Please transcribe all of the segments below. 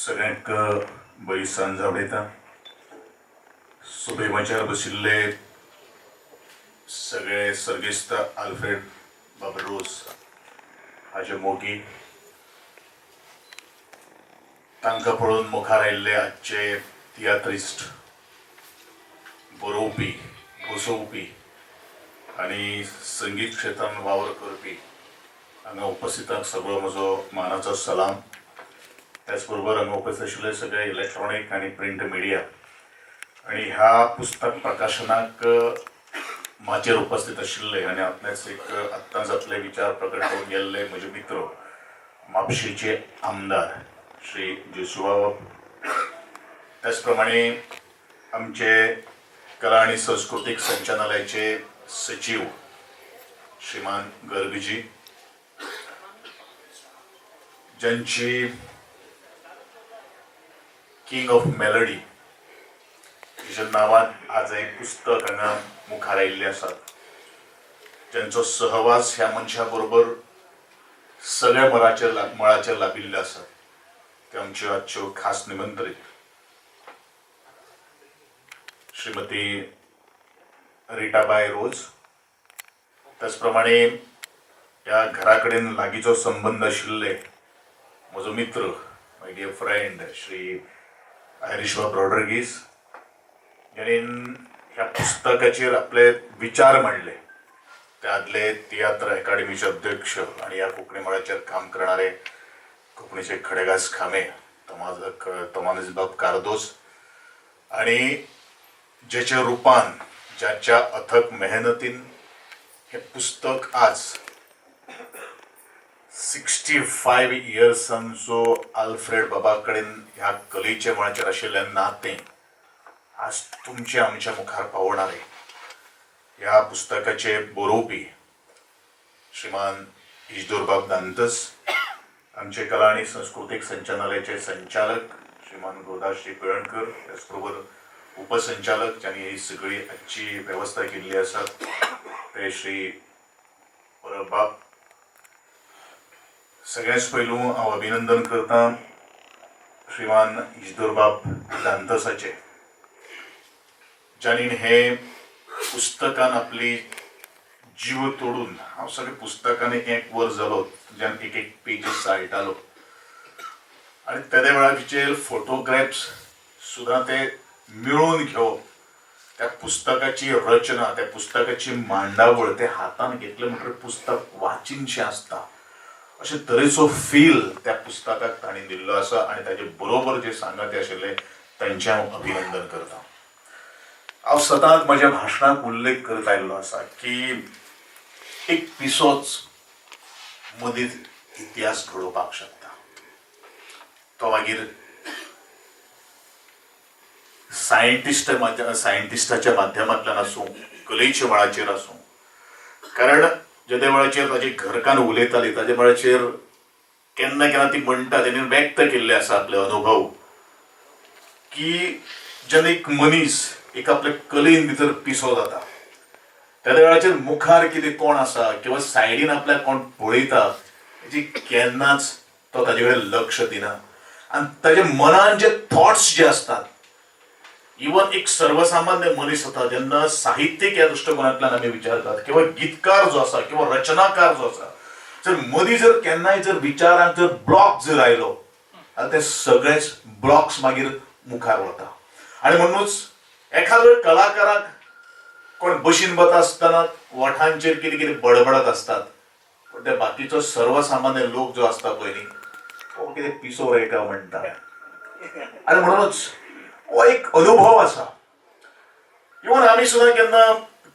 सगळ्यांक बरी सांज आवडयता. सुबेमाचार बशिल्ले सगळे सर्गिस्त आल्फ्रेड बाबरोस हाचे मोगी, तांकां पळोवन मुखार आयिल्ले आजचे तियात्रिस्ट, बरोवपी, बसोवपी आनी संगीत क्षेत्रांत वावर करपी हांगा उपस्थितांक सगळो म्हजो मानाचो सलाम. त्याच बरोबर हांगा उपस्थित आशिल्ले सगळे इलेक्ट्रॉनिक आनी प्रिंट मिडिया आनी ह्या पुस्तक प्रकाशनाक माचेर उपस्थित आशिल्ले आनी आपलेच एक आत्तांच आपले विचार प्रकट करून गेल्ले म्हजे मित्र म्हापशेचे आमदार श्री जोशुआ, त्याच प्रमाणे आमचे कला आनी संस्कृतीक संचालनालयाचे सचिव श्रीमान गर्गजी, ज्यांची किंग ऑफ मेलडी हेच्या नावान आज एक पुस्तक हांगा मुखार आयिल्लें आसा, ज्यांचो सहवास ह्या मनशा बरोबर सगळ्या मळाचेर लाभिल्ले आसा. ते आमच्यो आजच्यो खास निमंत्रीत श्रीमती रिटाबाई रोज. त्याच प्रमाणे ह्या घरा कडेन लागींचो संबंध आशिल्ले म्हजो मित्र, माय डियर फ्रेंड श्री आयरिशवा रॉड्रिगीस, ज्याणेन ह्या पुस्तकाचेर आपले विचार मांडले. ते आदले तियात्र अकादेमीचे अध्यक्ष आणि ह्या कोंकणी मळाचेर काम करणारे कोंकणीचे खडेगास खामे तमानजबाब कारदोस, आणि ज्याच्या रुपान, ज्याच्या अथक मेहनतीन हे पुस्तक आज 65 इयर्सांचो आल्फ्रेड बाबा कडेन ह्या कलेच्या मळाचेर आशिल्लें नातें आज तुमच्या आमच्या मुखार पावणारे ह्या पुस्तकाचे बरोवपी श्रीमान इजदोरबाब दांतस, आमचे कला आणि सांस्कृतिक संचालनालयाचे संचालक श्रीमान गोदाश्री पिळणकर, त्याचबरोबर उपसंचालक ज्यांनी ही सगळी आजची व्यवस्था केल्ली आसा ते श्री परबाब. सगळ्याच पयलू हांव अभिनंदन करता श्रीमान इजदोरबाब दांतसाचे, ज्यांनी हे पुस्तकान आपली जीव तोडून, हांव सगळे पुस्तकान एक वर जालो ज्यान एक पेजीस साळटालो आणि त्या वेळाचेर फोटोग्राफ्स सुद्दां ते मिळून घेवप, त्या पुस्तकाची रचना, त्या पुस्तकाची मांडावळ ते हातान घेतले म्हणटकीर पुस्तक वाचिनशें आसता अशे तरेचो फील त्या पुस्तकाक तांणी दिल्लो आसा. आणि ताचे बरोबर जे सांगाते आशिल्ले तांचें हांव अभिनंदन करता. हांव सदांच म्हज्या भाशणाक उल्लेख करत आयिल्लो आसा की एक पिसोच मदींच इतिहास घडोवपाक शकता. तो मागीर सायंटिस्टाच्या माध्यमांतल्यान आसूं, कलेच्या मळाचेर आसूं, कारण ज्या वेळाचेर ताची घरकान्न उलयताली ताच्या वेळाचेर केन्ना केन्ना ती म्हणटा, तेणी व्यक्त केल्ले आसा आपले अनुभव, की जेन्ना एक मनीस एक आपल्या कलेन भितर पिसो जाता त्या वेळाचेर मुखार कितें कोण आसा किंवा सायडीन आपल्याक कोण पळयता हेची केन्नाच तो ताजे कडेन लक्ष दिना. आनी ताच्या मनान जे थॉट्स जे आसतात, इवन एक सर्वसामान्य मनीस जाता जेन्ना साहित्यीक ह्या दृष्टिकोनांतल्यान आमी विचारतात किंवा गीतकार जो आसा किंवा रचनाकार जो आसा, जर मदीं जर केन्नाय जर विचारांक जर ब्लॉक जर आयलो जाल्यार ते सगळेच ब्लॉक्स मागीर मुखार वता. आनी म्हणूनच एखाद्या कलाकाराक कोण बशीन वता आसतना ओठांचेर कितें कितें बडबडत आसतात, पण ते बाकीचो सर्वसामान्य लोक जो आसता पळय न्ही, तो कितें पिसो रे काय म्हणटा. आनी म्हणूनच हो एक अनुभव आसा. इवन आमी सुद्दां केन्ना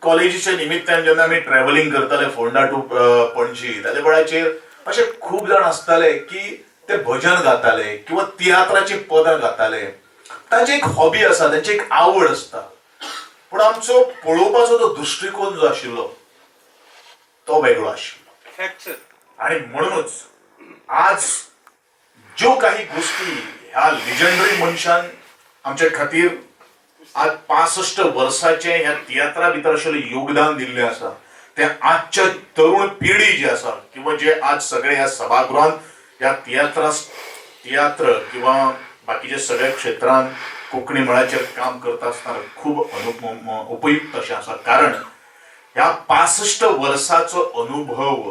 कॉलेजीच्या निमित्तान जेन्ना आमी ट्रॅव्हलिंग करताले फोंडा टू पणजी, ताच्या वेळाचेर अशे खूब जाण आसताले की ते भजन गाताले किंवा तियात्राची पदां गाताले. ताची एक हॉबी आसा, ताची एक आवड आसता, पूण आमचो पळोवपाचो जो दृश्टिकोन जो आशिल्लो तो वेगळो आशिल्लो. आणि म्हणूनच आज ज्यो काही गोष्टी ह्या लिजंडरी मनशान आमच्या खातीर आज 65 वर्साचे ह्या तियात्रा भितर आशिल्लें योगदान दिल्लें आसा, ते आजच्या तरुण पिढी जी आसा किंवा जे आज सगळे ह्या सभागृहांत ह्या तियात्र किंवा बाकीच्या सगळ्या क्षेत्रांत कोंकणी मळाचेर काम करता आसतना खूब उपयुक्त अशें आसा. कारण ह्या 65 वर्सांचो अनुभव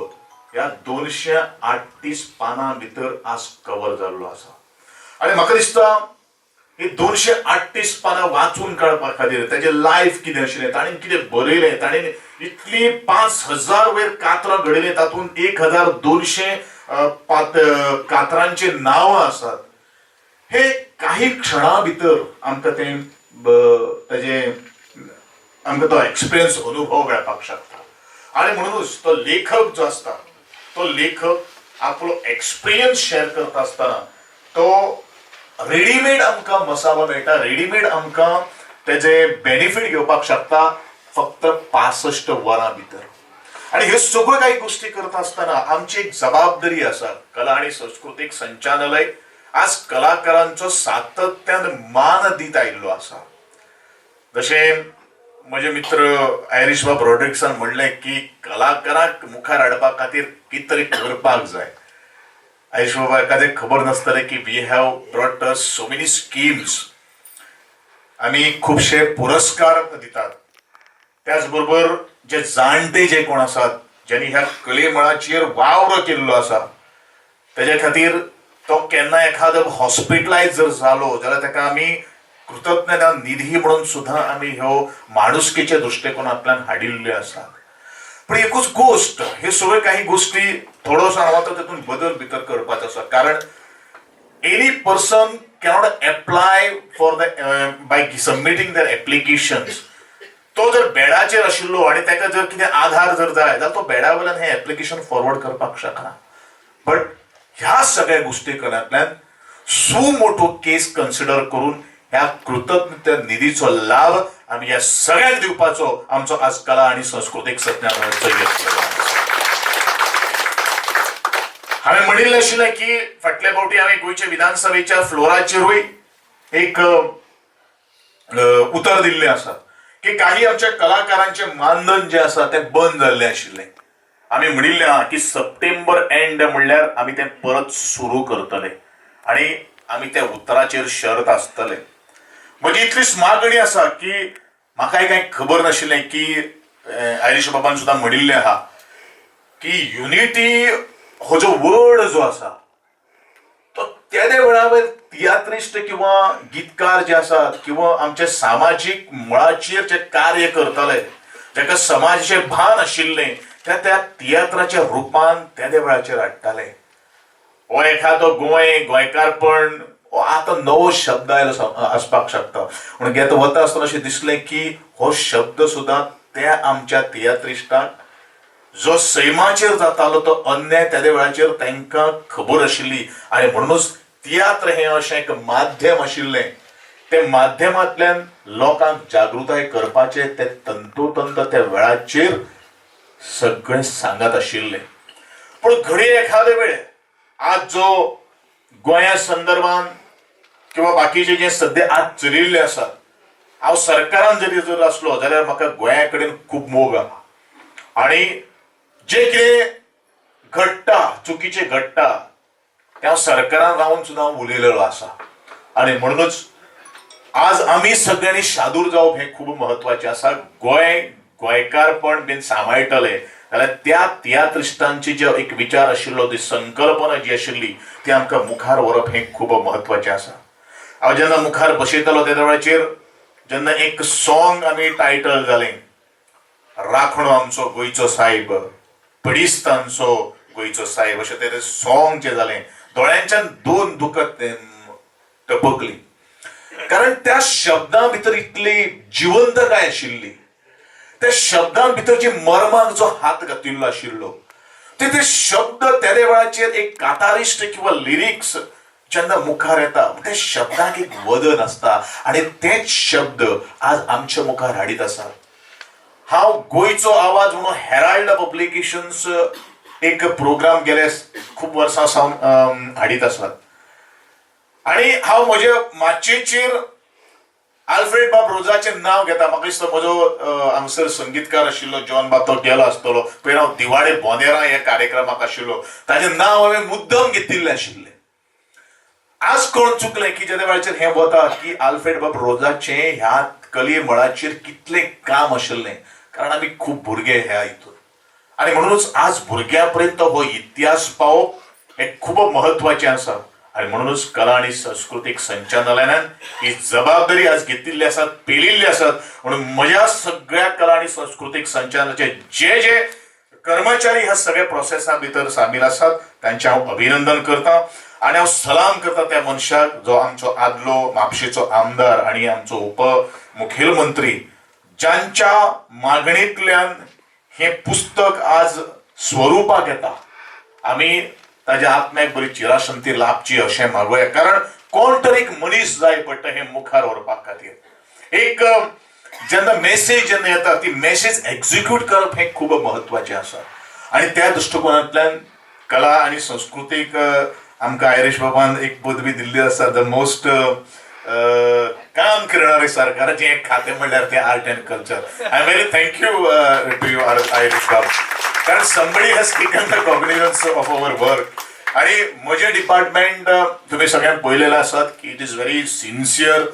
ह्या 238 पानां भितर आज कवर जाल्लो आसा. आनी म्हाका दिसता ही 238 पानां वाचून काडपा खातीर ताजें लायफ कितें आशिल्लें, ताणें कितें बरयलें, ताणें इतली 5000 वयर कातरां घडयलीं, तातूंत 1200 कातरांची नांवां आसात. हे काही क्षणां भितर आमकां आमकां तो एक्सपिरियन्स अनुभव मेळपाक शकता. आनी म्हणूनच तो लेखक जो आसता तो लेखक आपलो एक्सपिरियन्स शेअर करता आसतना तो रेडीमेड आमकां मसालो मेळटा, रेडीमेड आमकां तेजे बेनिफीट घेवपाक शकता फक्त 65 वरां भितर. आणि ह्यो सगळ्यो काही गोष्टी करता आसतना आमची एक जबाबदारी आसा. कला आणि सांस्कृतिक संचालनालय आज कलाकारांचो सातत्यान मान दीत आयिल्लो आसा. जशें म्हजे मित्र आयरिश बाब रॉड्रिक्सान म्हणलें की कलाकारांक मुखार हाडपा खातीर कितें तरी करपाक जाय. आयरिश बाबा एखादें खबर नासतलें की we have brought so many schemes. आमी खुबशे पुरस्कार दितात. त्याच बरोबर जे जाणटे जे कोण आसात ज्यांनी ह्या कले मळाचेर वावर केल्लो आसा तेजे खातीर तो केन्ना एखादो हॉस्पिटलायज जर जालो जाल्यार ताका आमी कृतज्ञता निधी म्हणून सुद्धा आमी ह्यो माणुसकीच्या दृश्टिकोनांतल्यान हाडिल्ल्यो आसात. पण एकूच गोष्ट हे सगळे काही गोष्टी थोडोसो हांव तातूंत बदल भितर करपाचो आसा. कारण any person cannot apply for by submitting their applications. तो जर बेडाचेर आशिल्लो आनी ताका जर कितें आधार जर जाय जाल्यार तो बेडा वयल्यान हें एप्लिकेशन फॉरवर्ड करपाक शकना. बट ह्या सगळ्या गोष्टींतल्यान सुमोटो केस कन्सिडर करून ह्या कृतज्ञता निधीचो लाभ आमी ह्या सगळ्यांक दिवपाचो आमचो आज कला आणि सांस्कृतिक संचालनालयाचो यत्न. हांवें म्हणिल्लें आशिल्लें की फाटल्या फावटी हांवें गोंयच्या विधानसभेच्या फ्लोराचेरूय एक उतर दिल्लें आसा की काही आमच्या कलाकारांचे मानधन जे आसा तें बंद जाल्लें आशिल्लें. आमी म्हणिल्लें आहा की सप्टेंबर एंड म्हणल्यार आमी तें परत सुरू करतले आनी आमी त्या उतराचेर शर्त आसतले. म्हजी इतलीच मागणी आसा की म्हाकाय कांय खबर नाशिल्लें की आयरिश बाबान सुद्दां म्हणिल्लें आहा की युनिटी हो जो वर्ड जो आसा तो त्या वेळार तियात्रिस्ट किंवा गीतकार जे आसात किंवा आमचे सामाजीक मळाचेर जे कार्य करताले जाका समाजाचें भान आशिल्लें त्या तियात्राच्या रुपान त्या वेळाचेर हाडटाले. हो एखादो गोंयकारपण आतां नवो शब्द आयलो आसपाक शकता. पूण घेता वता आसतना अशें दिसलें की हो शब्द सुद्दां त्या आमच्या तियात्रिस्टाक जो सैमाचेर जातालो तो अन्याय त्या वेळाचेर तांकां खबर आशिल्ली आनी म्हणूनच तियात्र हें अशें एक माध्यम आशिल्लें. ते माध्यमांतल्यान लोकांक जागृताय करपाचें ते तंतोतंत त्या वेळाचेर सगळें सांगत आशिल्लें. पूण घडी एखादे वेळ आज जो गोंया संदर्भान किंवा बाकीचे जे सध्या आज चलिल्ले आसात हांव सरकारान जर आसलो जाल्यार म्हाका गोंया कडेन खूब मोग आहा. आनी जे कितें घडटा चुकीचें घडटा तें हांव सरकारान रावन सुद्दां उलयलेलो आसा. आनी म्हणूनच आज आमी सगळ्यांनी शादूर जावप हें खूब म्हत्वाचें आसा. गोंयकारपण बीन सांबाळटले जाल्यार त्या तियात्रिस्टांची जो एक विचार आशिल्लो ती संकल्पना जी आशिल्ली ती आमकां मुखार व्हरप हें खूब म्हत्वाचें आसा. हांव जेन्ना मुखार बसयतालो त्या वेळाचेर जेन्ना एक सॉंग आमी टायटल जालें राखणो आमचो गोंयचो सायब पडिस्तांचो गोंयचो सायब अशें तें सॉंग जें जालें दोळ्यांच्यान दोन दुखत टपकली. कारण त्या शब्दां भितर इतली जिवंतकाय आशिल्ली. त्या शब्दां भितर जी मर्माक जो हात घातिल्लो आशिल्लो ते शब्द त्या वेळाचेर एक कातारिस्ट किंवा लिरिक्स जेन्ना मुखार येता त्या शब्दाक एक वदन आसता आनी तेच शब्द आज आमच्या मुखार हाडीत आसात. हांव गोंयचो आवाज म्हणून हेराल्ड पब्लिकेशन्स एक प्रोग्राम गेले खूब वर्सां सावन हाडीत आसात. आनी हांव म्हज्या माचयेचेर आल्फ्रेड बाब रोजाचें नांव घेता. म्हाका दिसता म्हजो हांगसर संगीतकार आशिल्लो जॉन बाब तो गेलो आसतलो पयर हांव दिवाळे बोनेरा ह्या कार्यक्रमाक आशिल्लो ताचें नांव हांवें मुद्दम घेतिल्लें आशिल्लें. आज कोण चुकले की ज्या वेळाचेर हें वता की आल्फ्रेड बाब रोजाचे ह्या कले मळाचेर कितले काम आशिल्लें, कारण आमी खूब भुरगे ह्या हितून, आनी म्हणूनच आज भुरग्यां हो इतिहास पावप हे खूब महत्वाचें आसा. आणि म्हणूनच कला आणि सांस्कृतिक संचालनालयान ही जबाबदारी आज घेतिल्ली आसात, पेलिल्ली आसात. म्हणून म्हज्या सगळ्या कला आणि सांस्कृतिक संचालनाचे जे जे कर्मचारी ह्या सगळ्या प्रोसेसा भितर सामील आसात त्यांचे हांव अभिनंदन करता आणि हांव सलाम करता त्या मनशाक जो आमचो आदलो म्हापशेचो आमदार आणि आमचो उपमुखेलमंत्री, ज्यांच्या मागणेंतल्यान हें पुस्तक आज स्वरुपाक येता. आमी ताज्या आत्म्याक बरी चिराशांती लाभची अशें मागोया, कारण कोण तरी एक मनीस जाय पडटा हें मुखार व्हरपाक खातीर. एक जेन्ना मेसेज जेन्ना येता ती मेसेज एक्झिक्यूट करप हें खूब म्हत्वाचें आसा. आणि त्या दृश्टिकोनांतल्यान कला आणि संस्कृतीक आमकां आयरिश बाबान एक पदवी दिल्ली आसा, द मोस्ट काम करणारे सरकाराचें एक खातें म्हणल्यार तें art and culture. I am very thank you to you आयरिश बाब, कारण somebody has taken the cognizance of our work. आणि म्हजें डिपार्टमेंट तुम्ही सगळ्यांनी पळयलेलें आसात की it is very sincere,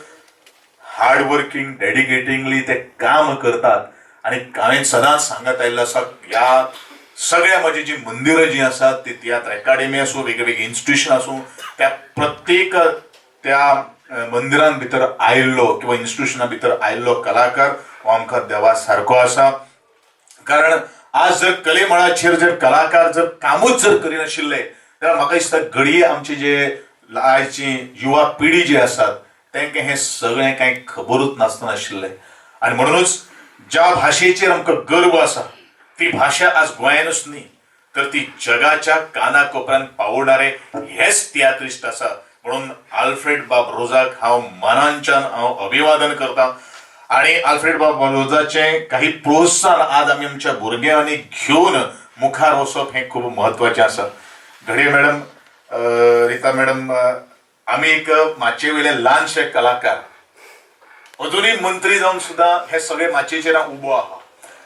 hard working, dedicatingly ते काम करतात. आणि हांवें सदांच सांगत आयिल्लें आसा ह्या सगळ्या म्हजी जी मंदिरां जी आसात ती तियात्र अकादेमी आसूं, वेगवेगळी इन्स्टिट्यूशन आसूं, त्या प्रत्येक त्या मंदिरां भितर आयिल्लो किंवा इन्स्टिट्यूशना भितर आयिल्लो कलाकार हो आमकां देवा सारको आसा. कारण आज जर कले मळाचेर जर कलाकार जर कामूच जर करिनाशिल्ले जाल्यार म्हाका दिसता घडये आमचे जे आयची युवा पिढी जी आसात तांकां हें सगळें कांय खबरूच नासनाशिल्लें. आनी म्हणूनच ज्या भाशेचेर आमकां गर्व आसा ती भाशा आज गोंयानूच न्ही तर ती जगाच्या कानाकोपऱ्यांत पावोवणारे हेच तियात्रिस्ट आसा. म्हणून आल्फ्रेड बाब रोजाक हांव मनांच्यान हांव अभिवादन करता. आणि आल्फ्रेड बाब रोजाचे काही प्रोत्साहन आज आमी आमच्या भुरग्यांनी घेवन मुखार वचप हें खूब म्हत्वाचें आसा. घडये मॅडम, रिता मॅडम, आमी एक माचये वयले ल्हानशे कलाकार अजुनूय मंत्री जावन सुद्दां हे सगळे माचयेचेर हांव उबो आहा,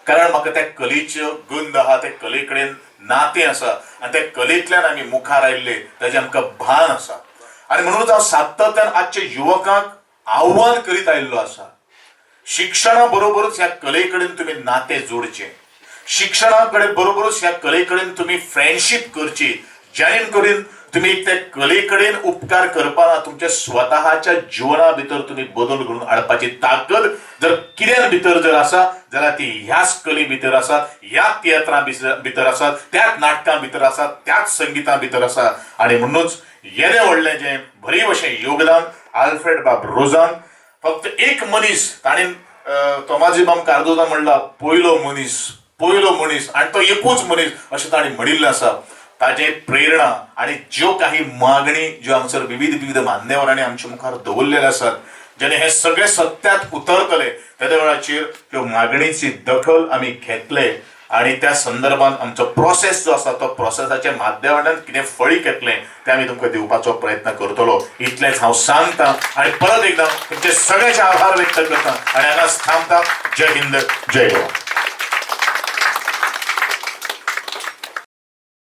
कारण म्हाका त्या कलेच्यो गंध आहा, त्या कले कडेन नातें आसा आनी त्या कलेंतल्यान आमी मुखार आयिल्ले ताजें आमकां भान आसा. आनी म्हणूनच हांव सातत्यान आजच्या युवकांक आव्हान करीत आयिल्लो आसा, शिक्षणा बरोबरच ह्या कले कडेन तुम्ही नाते जोडचे, शिक्षणा कडेन बरोबरच ह्या कले कडेन तुम्ही फ्रेंडशीप करची, जेणे करून तुम्ही त्या कले कडेन उपकार करपाना तुमच्या स्वतःच्या जिवना भितर तुम्ही बदल घडून हाडपाची ताकद जर कित्यान भितर जर आसा जाल्यार ती ह्याच कले भितर आसा, ह्या तियात्रां भितर आसात, त्याच नाटकां भितर आसात, त्याच संगीता भितर आसा. आणि म्हणूनच येदें व्हडलें जें बरी भशेन योगदान आल्फ्रेड बाब रोजान, फक्त एक मनीस ताणें तोमाजी बाम कार्दोजा म्हणला पयलो मनीस आणि तो एकूच मनीस अशें ताणें म्हणिल्लें आसा. ताजे प्रेरणा आणि ज्यो काही मागणी ज्यो हांगसर विविध मान्यवरांनी आमच्या मुखार दवरलेले आसात, जेणे हे सगळे सत्यात उतरतले त्या वेळाचेर त्यो मागणीची दखल आमी घेतले आणि त्या संदर्भात आमचो प्रोसेस जो आसा तो प्रोसेसाच्या माध्यमांतल्यान कितें फळीक येतलें तें आमी तुमकां दिवपाचो प्रयत्न करतलो. इतलेंच हांव सांगता आणि परत एकदां तुमचे सगळ्यांचे आभार व्यक्त करता आणि हांगाच थांबता. जय हिंद, जय गोवा.